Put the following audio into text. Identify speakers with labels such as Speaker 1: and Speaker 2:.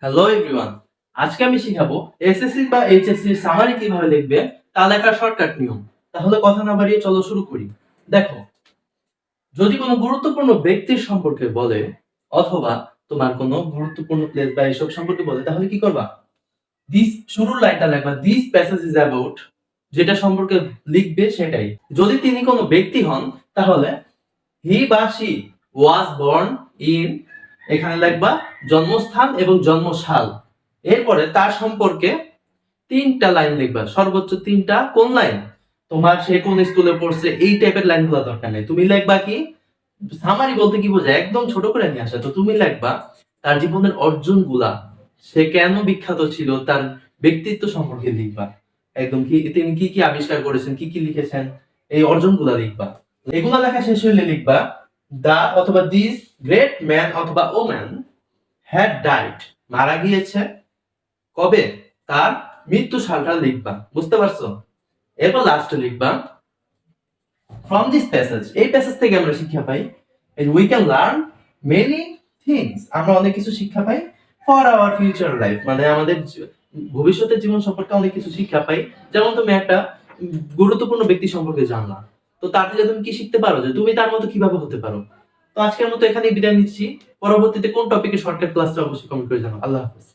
Speaker 1: Hello everyone, আজকে আমি শিখাবো এসএসসি বা এইচএসসি সামারি কিভাবে লিখবে তা লেখার শর্টকাট নিয়ম। তাহলে কথা না বাড়িয়ে চলো শুরু করি। দেখো, যদি কোনো গুরুত্বপূর্ণ ব্যক্তির সম্পর্কে বলে অথবা তোমার কোনো গুরুত্বপূর্ণ প্লেস বা এসব সম্পর্কে বলে তাহলে কি করবা? দিস শুরুর লাইনটা লিখবা, দিস প্যাসেজ ইজ অ্যাবাউট, যেটা সম্পর্কে লিখবে সেটাই। যদি তিনি কোনো ব্যক্তি হন তাহলে হি বা শি ওয়াজ বর্ন ইন, এখানে লিখবা জন্মস্থান এবং জন্মসাল। এরপরে তার সম্পর্কে তিনটা লাইন লিখবা, সর্বোচ্চ তিনটা। কোন লাইন? তোমার সে কোন স্কুলে পড়ছে এই টাইপের লাইনগুলো দরকার নেই। তুমি লিখবা কি, সামারি বলতে কি বোঝায় একদম ছোট করে নিয়ে আসা। তো তুমি লিখবা তার জীবনের অর্জনগুলা, সে কেন বিখ্যাত ছিল, তার ব্যক্তিত্ব সম্পর্কে লিখবা। একদম কি তিনি কি কি আবিষ্কার করেছেন, কি কি লিখেছেন, এই অর্জনগুলা লিখবা। এগুলা লেখা শেষ হইলে লিখবা দা অথবা দিস গ্রেট ম্যান অথবা ওম্যান হ্যাড ডাইড, মারা গিয়েছে কবে, তার মৃত্যু সালটা লিখবা। বুঝতে পারছো? এরপর লাস্টে লিখবা ফ্রম দিস প্যাসেজ, এই প্যাসেজ থেকে আমরা শিক্ষা পাই we can learn many things, আমরা অনেক কিছু শিক্ষা পাই ফর আওয়ার ফিউচার লাইফ, মানে আমাদের ভবিষ্যতের জীবন সম্পর্কে অনেক কিছু শিক্ষা পাই। যেমন তুমি একটা গুরুত্বপূর্ণ ব্যক্তি সম্পর্কে জানলা, তো তার থেকে তুমি কি শিখতে পারো যে তুমি তার মতো কিভাবে হতে পারো। তো আজকের মতো এখানেই বিদায় নিচ্ছি। পরবর্তীতে কোন টপিকে শর্টকাট ক্লাসটা অবশ্যই কমেন্ট করে জানাও। আল্লাহ হাফেজ।